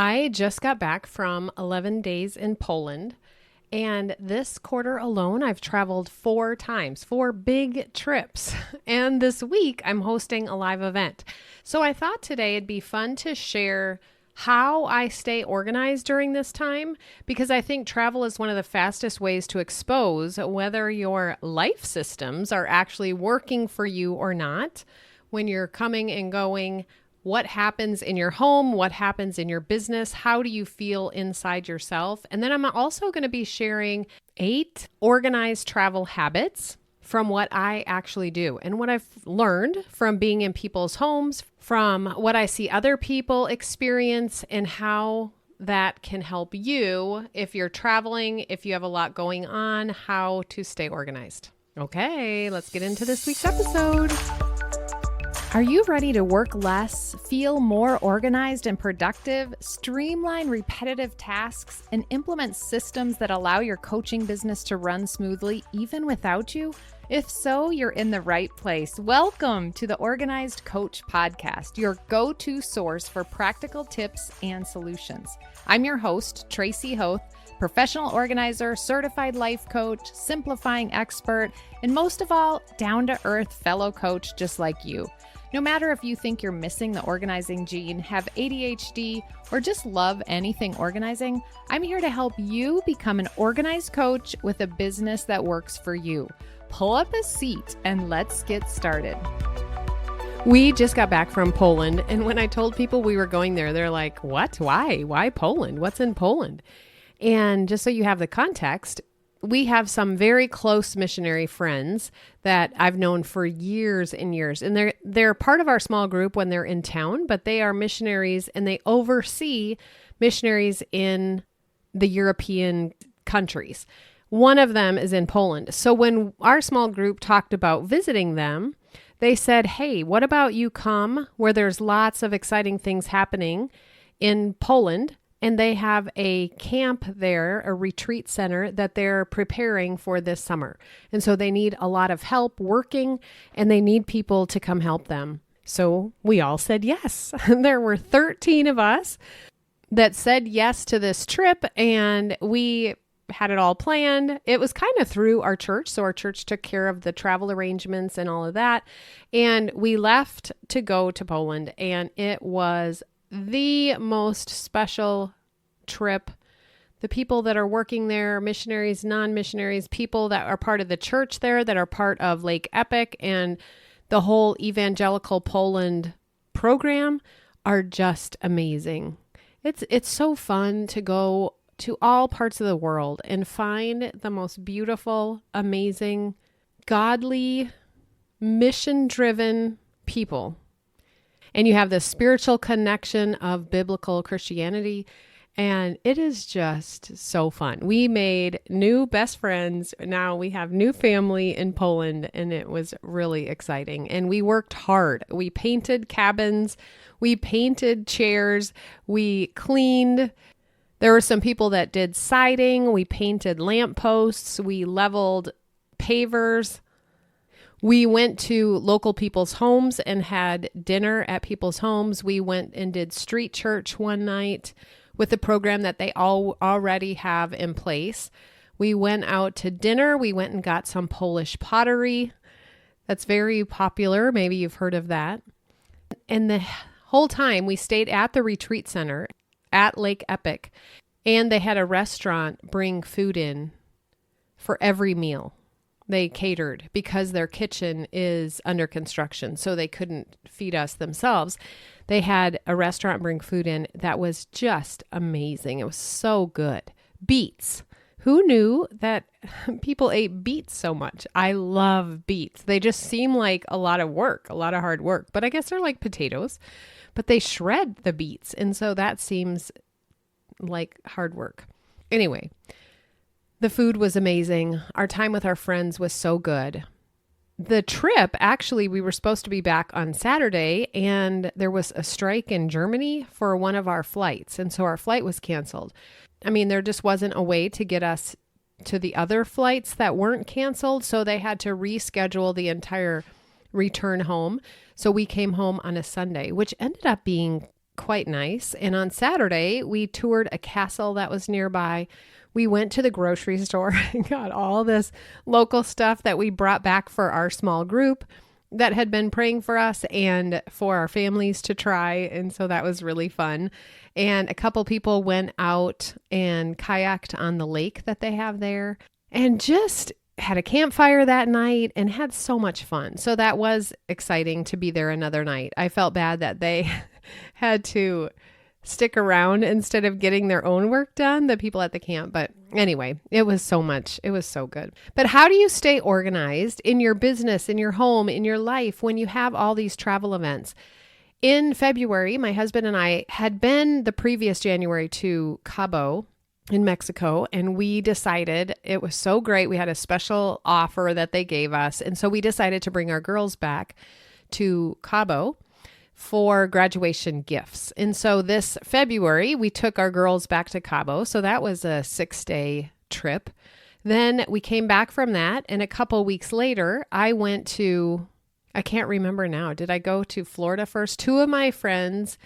I just got back from 11 days in Poland, and this quarter alone, I've traveled 4 times, 4 big trips. And this week, I'm hosting a live event. So I thought today it'd be fun to share how I stay organized during this time, because I think travel is one of the fastest ways to expose whether your life systems are actually working for you or not when you're coming and going. What happens in your home? What happens in your business? How do you feel inside yourself? And then I'm also going to be sharing 8 organized travel habits from what I actually do and what I've learned from being in people's homes, from what I see other people experience, and how that can help you if you're traveling, if you have a lot going on, how to stay organized. Okay, let's get into this week's episode. Are you ready to work less, feel more organized and productive, streamline repetitive tasks, and implement systems that allow your coaching business to run smoothly even without you? If so, you're in the right place. Welcome to the Organized Coach Podcast, your go-to source for practical tips and solutions. I'm your host, Tracy Hoth, professional organizer, certified life coach, simplifying expert, and most of all, down-to-earth fellow coach just like you. No matter if you think you're missing the organizing gene, have ADHD, or just love anything organizing, I'm here to help you become an organized coach with a business that works for you. Pull up a seat and let's get started. We just got back from Poland, and when I told people we were going there, they're like, what? Why? Why Poland? What's in Poland? And just so you have the context, we have some very close missionary friends that I've known for years and years. And they're part of our small group when they're in town, but they are missionaries and they oversee missionaries in the European countries. One of them is in Poland. So when our small group talked about visiting them, they said, hey, what about you come where there's lots of exciting things happening in Poland? And they have a camp there, a retreat center that they're preparing for this summer. And so they need a lot of help working and they need people to come help them. So we all said yes. There were 13 of us that said yes to this trip, and we had it all planned. It was kind of through our church. So our church took care of the travel arrangements and all of that. And we left to go to Poland, and it was the most special trip. The people that are working there, missionaries, non-missionaries, people that are part of the church there, that are part of Lake Epic and the whole Evangelical Poland program are just amazing. It's so fun to go to all parts of the world and find the most beautiful, amazing, godly, mission-driven people. And you have the spiritual connection of biblical Christianity. And it is just so fun. We made new best friends. Now we have new family in Poland, and it was really exciting. And we worked hard. We painted cabins. We painted chairs. We cleaned. There were some people that did siding. We painted lampposts. We leveled pavers. We went to local people's homes and had dinner at people's homes. We went and did street church one night with a program that they all already have in place. We went out to dinner. We went and got some Polish pottery. That's very popular. Maybe you've heard of that. And the whole time we stayed at the retreat center at Lake Epic, and they had a restaurant bring food in for every meal. They catered because their kitchen is under construction, so they couldn't feed us themselves. They had a restaurant bring food in that was just amazing. It was so good. Beets. Who knew that people ate beets so much? I love beets. They just seem like a lot of work, a lot of hard work, but I guess they're like potatoes, but they shred the beets. And so that seems like hard work. Anyway, the food was amazing. Our time with our friends was so good. The trip, actually, we were supposed to be back on Saturday, and there was a strike in Germany for one of our flights. And so our flight was canceled. I mean, there just wasn't a way to get us to the other flights that weren't canceled. So they had to reschedule the entire return home. So we came home on a Sunday, which ended up being quite nice. And on Saturday, we toured a castle that was nearby. We went to the grocery store and got all this local stuff that we brought back for our small group that had been praying for us and for our families to try. And so that was really fun. And a couple people went out and kayaked on the lake that they have there and just had a campfire that night and had so much fun. So that was exciting to be there another night. I felt bad that they had to stick around instead of getting their own work done, the people at the camp. But anyway, it was so much. It was so good. But how do you stay organized in your business, in your home, in your life when you have all these travel events? In February, my husband and I had been the previous January to Cabo in Mexico, and we decided it was so great. We had a special offer that they gave us. And so we decided to bring our girls back to Cabo for graduation gifts. And so this February, we took our girls back to Cabo. So that was a 6-day trip. Then we came back from that. And a couple weeks later, I went to, I can't remember now. Did I go to Florida first? Two of my friends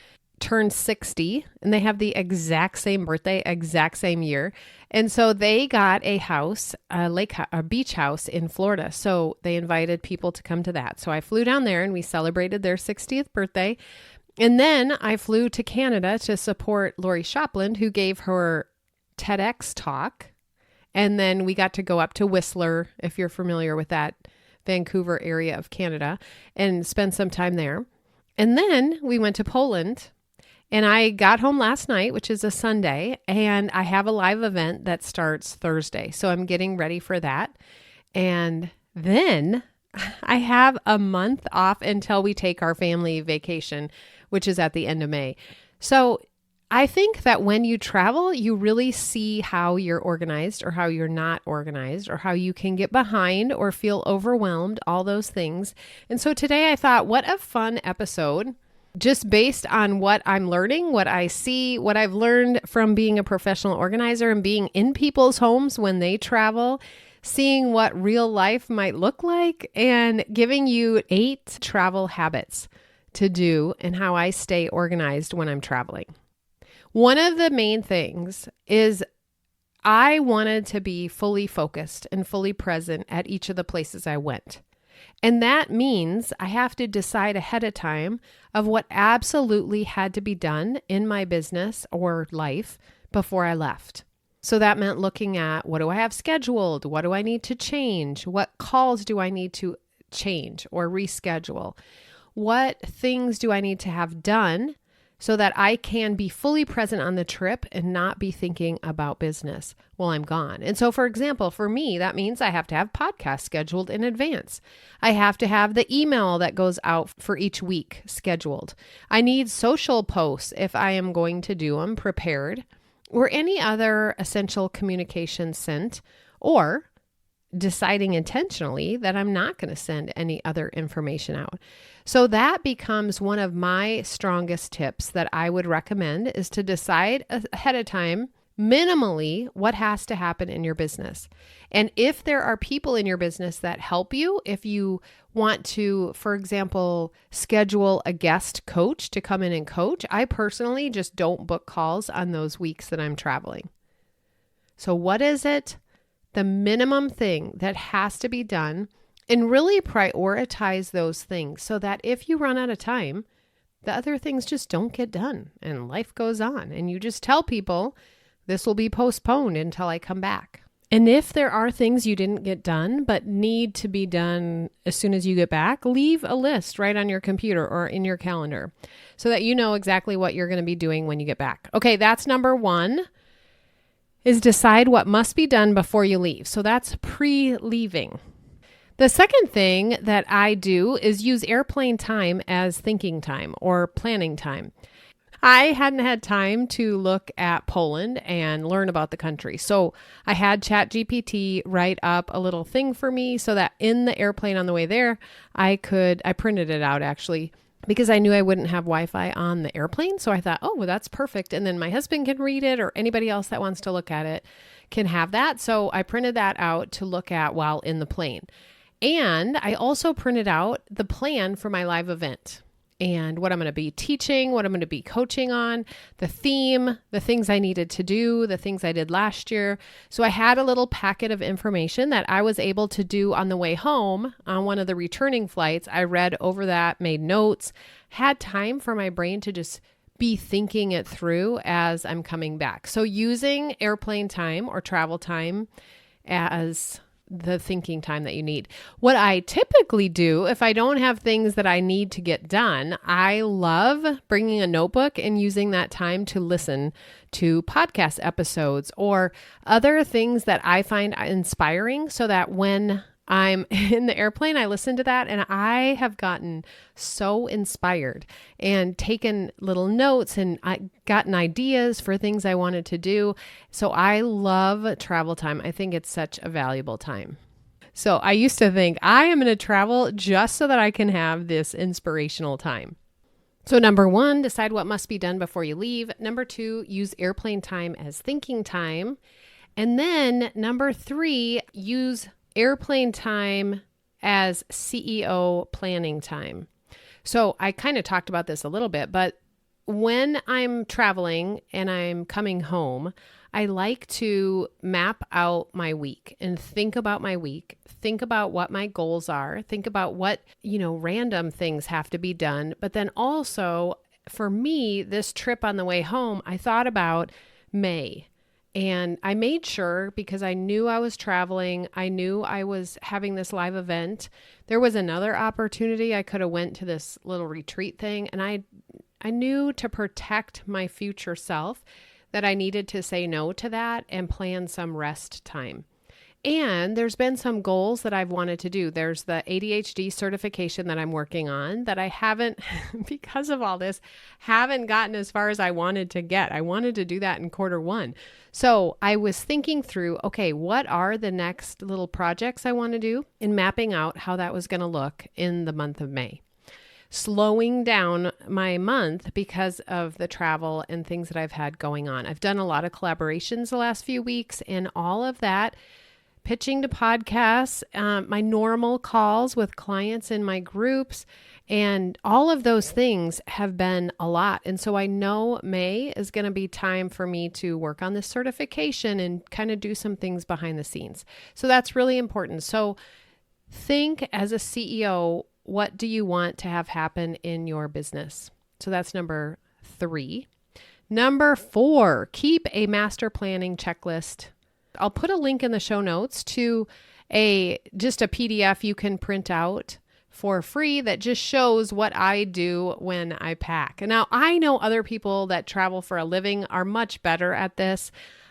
turned 60 and they have the exact same birthday, exact same year. And so they got a house, a beach house in Florida. So they invited people to come to that. So I flew down there and we celebrated their 60th birthday. And then I flew to Canada to support Lori Shopland, who gave her TEDx talk. And then we got to go up to Whistler, if you're familiar with that Vancouver area of Canada, and spend some time there. And then we went to Poland. And I got home last night, which is a Sunday, and I have a live event that starts Thursday. So I'm getting ready for that. And then I have a month off until we take our family vacation, which is at the end of May. So I think that when you travel, you really see how you're organized or how you're not organized or how you can get behind or feel overwhelmed, all those things. And so today I thought, what a fun episode. Just based on what I'm learning, what I see, what I've learned from being a professional organizer and being in people's homes when they travel, seeing what real life might look like, and giving you 8 travel habits to do and how I stay organized when I'm traveling. One of the main things is I wanted to be fully focused and fully present at each of the places I went. And that means I have to decide ahead of time of what absolutely had to be done in my business or life before I left. So that meant looking at, what do I have scheduled? What do I need to change? What calls do I need to change or reschedule? What things do I need to have done so that I can be fully present on the trip and not be thinking about business while I'm gone? And so, for example, for me, that means I have to have podcasts scheduled in advance. I have to have the email that goes out for each week scheduled. I need social posts if I am going to do them prepared, or any other essential communication sent, or deciding intentionally that I'm not going to send any other information out. So that becomes one of my strongest tips that I would recommend, is to decide ahead of time, minimally, what has to happen in your business. And if there are people in your business that help you, if you want to, for example, schedule a guest coach to come in and coach, I personally just don't book calls on those weeks that I'm traveling. So what is it? The minimum thing that has to be done, and really prioritize those things so that if you run out of time, the other things just don't get done and life goes on. And you just tell people, this will be postponed until I come back. And if there are things you didn't get done but need to be done as soon as you get back, leave a list right on your computer or in your calendar so that you know exactly what you're going to be doing when you get back. Okay, that's number 1. Is decide what must be done before you leave. So that's pre-leaving. The second thing that I do is use airplane time as thinking time or planning time. I hadn't had time to look at Poland and learn about the country. So I had ChatGPT write up a little thing for me so that in the airplane on the way there, I printed it out actually, because I knew I wouldn't have Wi-Fi on the airplane. So I thought, oh, well, that's perfect. And then my husband can read it, or anybody else that wants to look at it can have that. So I printed that out to look at while in the plane. And I also printed out the plan for my live event. and what I'm going to be teaching, what I'm going to be coaching on, the theme, the things I needed to do, the things I did last year. So I had a little packet of information that I was able to do on the way home on one of the returning flights. I read over that, made notes, had time for my brain to just be thinking it through as I'm coming back. So using airplane time or travel time as the thinking time that you need. What I typically do if I don't have things that I need to get done, I love bringing a notebook and using that time to listen to podcast episodes or other things that I find inspiring so that when I'm in the airplane, I listen to that and I have gotten so inspired and taken little notes and gotten ideas for things I wanted to do. So I love travel time. I think it's such a valuable time. So I used to think I am going to travel just so that I can have this inspirational time. So number 1, decide what must be done before you leave. Number 2, use airplane time as thinking time. And then number 3, use airplane time as CEO planning time. So I kind of talked about this a little bit, but when I'm traveling and I'm coming home, I like to map out my week and think about my week, think about what my goals are, think about what, random things have to be done. But then also for me, this trip on the way home, I thought about May. And I made sure because I knew I was traveling. I knew I was having this live event. There was another opportunity. I could have went to this little retreat thing. And I knew to protect my future self that I needed to say no to that and plan some rest time. And there's been some goals that I've wanted to do. There's the ADHD certification that I'm working on that I haven't, because of all this, haven't gotten as far as I wanted to get. I wanted to do that in Q1. So I was thinking through, okay, what are the next little projects I want to do and mapping out how that was going to look in the month of May. Slowing down my month because of the travel and things that I've had going on. I've done a lot of collaborations the last few weeks and all of that, pitching to podcasts, my normal calls with clients in my groups, and all of those things have been a lot. And so I know May is going to be time for me to work on this certification and kind of do some things behind the scenes. So that's really important. So think as a CEO, what do you want to have happen in your business? So that's number 3. Number 4, keep a master planning checklist. I'll put a link in the show notes to just a PDF you can print out for free that just shows what I do when I pack. And now I know other people that travel for a living are much better at this.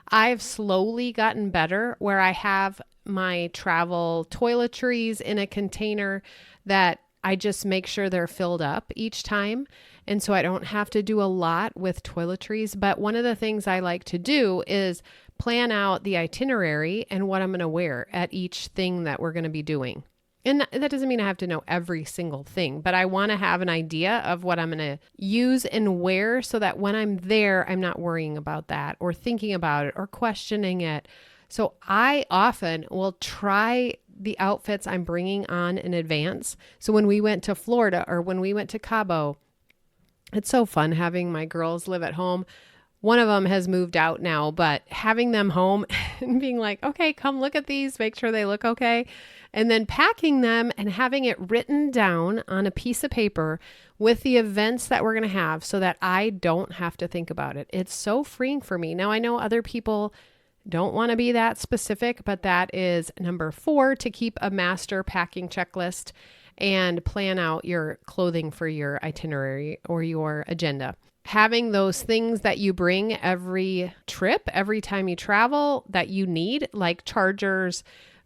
I've slowly gotten better where I have my travel toiletries in a container that I just make sure they're filled up each time. And so I don't have to do a lot with toiletries. But one of the things I like to do is plan out the itinerary and what I'm going to wear at each thing that we're going to be doing. And that doesn't mean I have to know every single thing, but I want to have an idea of what I'm going to use and wear so that when I'm there, I'm not worrying about that or thinking about it or questioning it. So I often will try the outfits I'm bringing on in advance. So when we went to Florida or when we went to Cabo, it's so fun having my girls live at home. One of them has moved out now, but having them home and being like, okay, come look at these, make sure they look okay. And then packing them and having it written down on a piece of paper with the events that we're going to have so that I don't have to think about it. It's so freeing for me. Now I know other people don't want to be that specific, but that is number 4, to keep a master packing checklist and plan out your clothing for your itinerary or your agenda. Having those things that you bring every trip, every time you travel that you need, like chargers.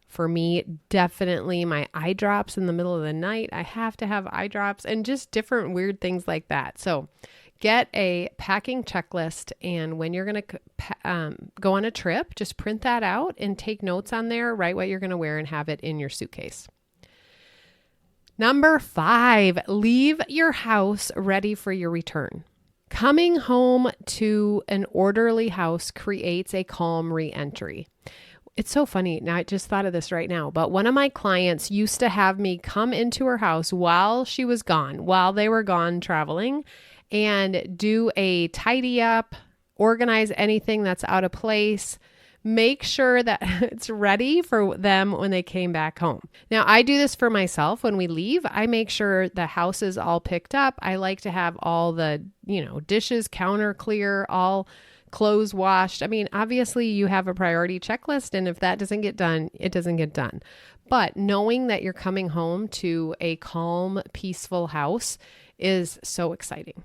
For me, definitely my eye drops in the middle of the night. I have to have eye drops and just different weird things like that. So get a packing checklist, and when you're going to go on a trip, just print that out and take notes on there, write what you're going to wear and have it in your suitcase. Number 5, leave your house ready for your return. Coming home to an orderly house creates a calm re-entry. It's so funny. Now, I just thought of this right now, but one of my clients used to have me come into her house while she was gone, while they were gone traveling, and do a tidy up, organize anything that's out of place, make sure that it's ready for them when they came back home. Now, I do this for myself when we leave. I make sure the house is all picked up. I like to have all the, dishes, counter clear, all clothes washed. I mean, obviously you have a priority checklist, and if that doesn't get done, it doesn't get done. But knowing that you're coming home to a calm, peaceful house is so exciting.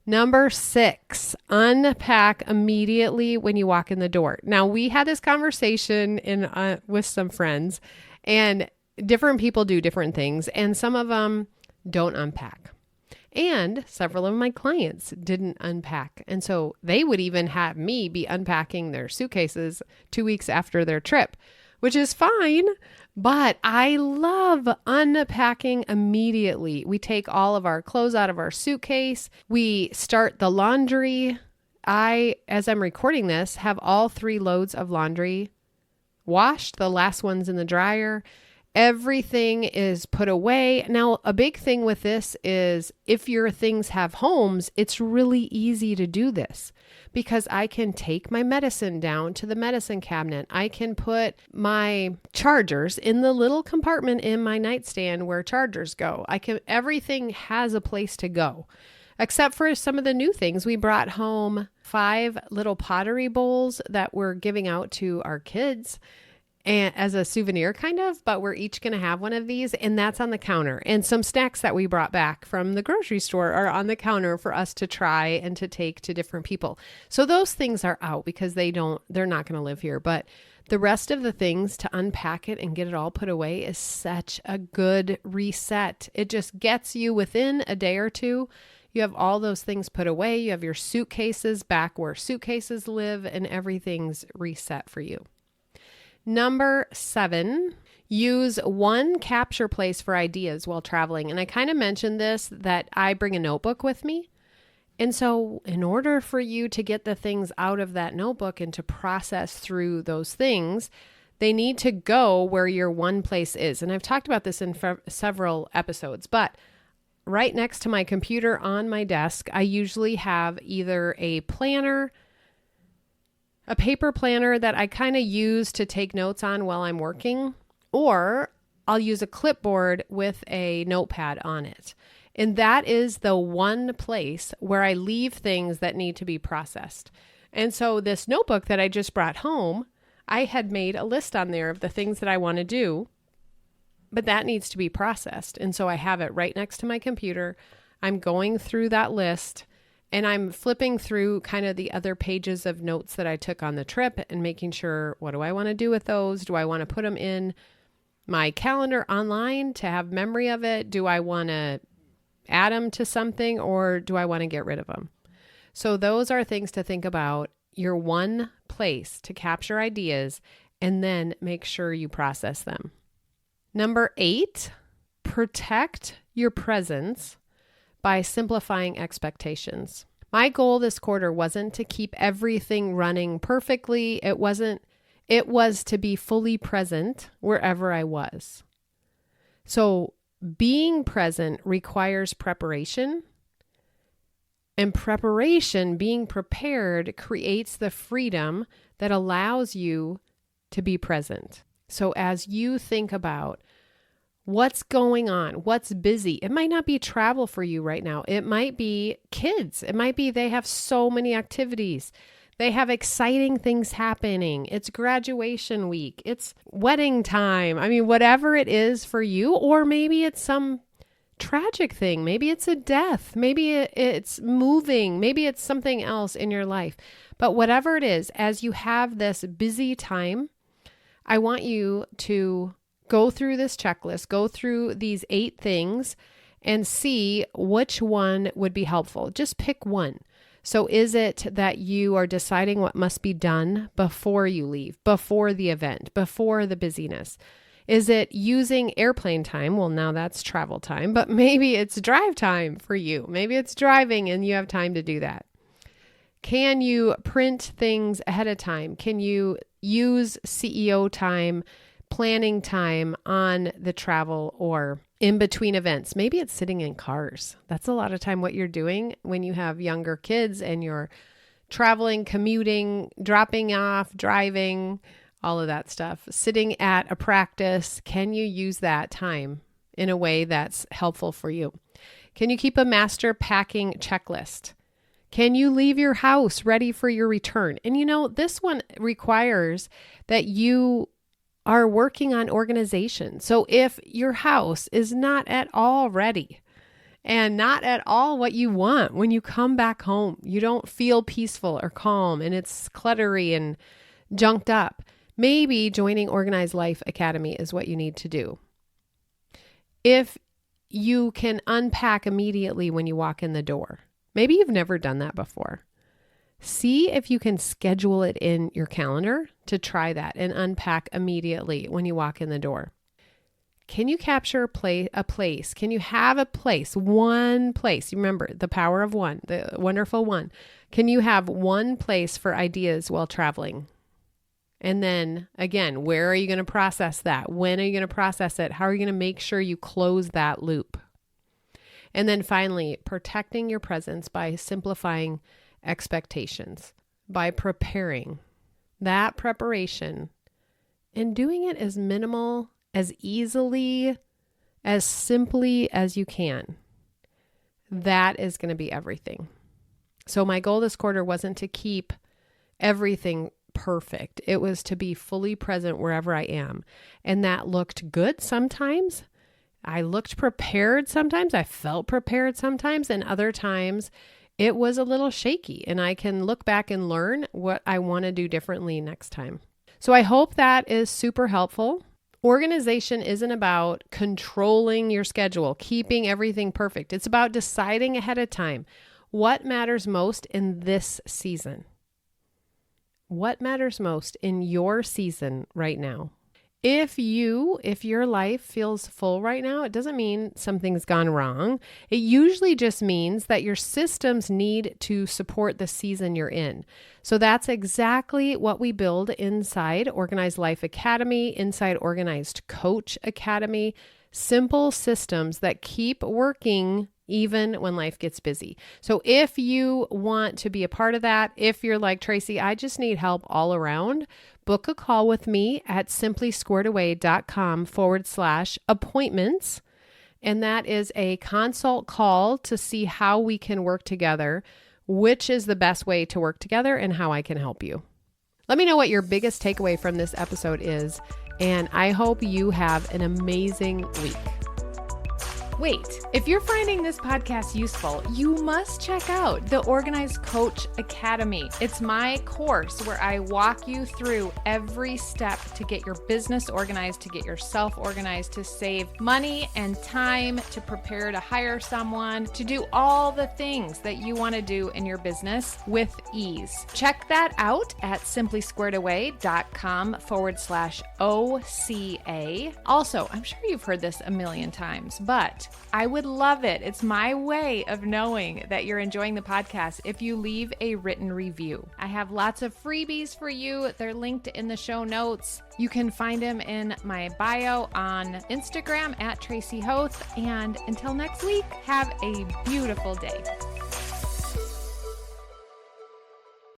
Number 6, unpack immediately when you walk in the door. Now, we had this conversation with some friends, and different people do different things, and some of them don't unpack. And several of my clients didn't unpack. And so they would even have me be unpacking their suitcases 2 weeks after their trip, which is fine. But I love unpacking immediately. We take all of our clothes out of our suitcase. We start the laundry. As I'm recording this, have all 3 loads of laundry washed. The last one's in the dryer. Everything is put away. Now, a big thing with this is if your things have homes, it's really easy to do this because I can take my medicine down to the medicine cabinet. I can put my chargers in the little compartment in my nightstand where chargers go. Everything has a place to go, except for some of the new things. We brought home 5 little pottery bowls that we're giving out to our kids and as a souvenir kind of, but we're each going to have one of these, and that's on the counter. And some snacks that we brought back from the grocery store are on the counter for us to try and to take to different people. So those things are out because they're not going to live here. But the rest of the things, to unpack it and get it all put away, is such a good reset. It just gets you within a day or two. You have all those things put away. You have your suitcases back where suitcases live, and everything's reset for you. Number 7, use one capture place for ideas while traveling. And I kind of mentioned this, that I bring a notebook with me. And so in order for you to get the things out of that notebook and to process through those things, they need to go where your one place is. And I've talked about this in several episodes, but right next to my computer on my desk, I usually have either a planner, a paper planner that I kind of use to take notes on while I'm working, or I'll use a clipboard with a notepad on it. And that is the one place where I leave things that need to be processed. And so this notebook that I just brought home, I had made a list on there of the things that I want to do, but that needs to be processed. And so I have it right next to my computer. I'm going through that list, and I'm flipping through kind of the other pages of notes that I took on the trip and making sure, what do I want to do with those? Do I want to put them in my calendar online to have memory of it? Do I want to add them to something, or do I want to get rid of them? So those are things to think about. Your one place to capture ideas, and then make sure you process them. Number 8, protect your presence by simplifying expectations. My goal this quarter wasn't to keep everything running perfectly. It was to be fully present wherever I was. So being present requires preparation, and preparation, being prepared, creates the freedom that allows you to be present. So as you think about what's going on, what's busy, it might not be travel for you right now. It might be kids. It might be they have so many activities. They have exciting things happening. It's graduation week. It's wedding time. I mean, whatever it is for you, or maybe it's some tragic thing. Maybe it's a death. Maybe it's moving. Maybe it's something else in your life. But whatever it is, as you have this busy time, I want you to go through this checklist, go through these 8 things, and see which one would be helpful. Just pick one. So is it that you are deciding what must be done before you leave, before the event, before the busyness? Is it using airplane time? Well, now that's travel time, but maybe it's drive time for you. Maybe it's driving and you have time to do that. Can you print things ahead of time? Can you use CEO time, planning time on the travel or in between events? Maybe it's sitting in cars. That's a lot of time what you're doing when you have younger kids and you're traveling, commuting, dropping off, driving, all of that stuff. Sitting at a practice, can you use that time in a way that's helpful for you? Can you keep a master packing checklist? Can you leave your house ready for your return? And this one requires that you are working on organization. So if your house is not at all ready and not at all what you want when you come back home, you don't feel peaceful or calm and it's cluttery and junked up, maybe joining Organized Life Academy is what you need to do. If you can unpack immediately when you walk in the door, maybe you've never done that before. See if you can schedule it in your calendar to try that and unpack immediately when you walk in the door. Can you capture a place? Can you have a place, one place? You remember the power of one, the wonderful one. Can you have one place for ideas while traveling? And then again, where are you going to process that? When are you going to process it? How are you going to make sure you close that loop? And then finally, protecting your presence by simplifying expectations, by preparing. That preparation and doing it as minimal, as easily, as simply as you can. That is going to be everything. So my goal this quarter wasn't to keep everything perfect. It was to be fully present wherever I am. And that looked good sometimes. I looked prepared sometimes. I felt prepared sometimes. And other times it was a little shaky. And I can look back and learn what I want to do differently next time. So I hope that is super helpful. Organization isn't about controlling your schedule, keeping everything perfect. It's about deciding ahead of time what matters most in this season. What matters most in your season right now? If your life feels full right now, it doesn't mean something's gone wrong. It usually just means that your systems need to support the season you're in. So that's exactly what we build inside Organized Life Academy, inside Organized Coach Academy. Simple systems that keep working even when life gets busy. So if you want to be a part of that, if you're like, Tracy, I just need help all around, book a call with me at simplysquaredaway.com/appointments. And that is a consult call to see how we can work together, which is the best way to work together and how I can help you. Let me know what your biggest takeaway from this episode is. And I hope you have an amazing week. Wait, if you're finding this podcast useful, you must check out the Organized Coach Academy. It's my course where I walk you through every step to get your business organized, to get yourself organized, to save money and time, to prepare to hire someone, to do all the things that you want to do in your business with ease. Check that out at simplysquaredaway.com/OCA. Also, I'm sure you've heard this a million times, but I would love it. It's my way of knowing that you're enjoying the podcast if you leave a written review. I have lots of freebies for you. They're linked in the show notes. You can find them in my bio on Instagram at Tracy Hoth. And until next week, have a beautiful day.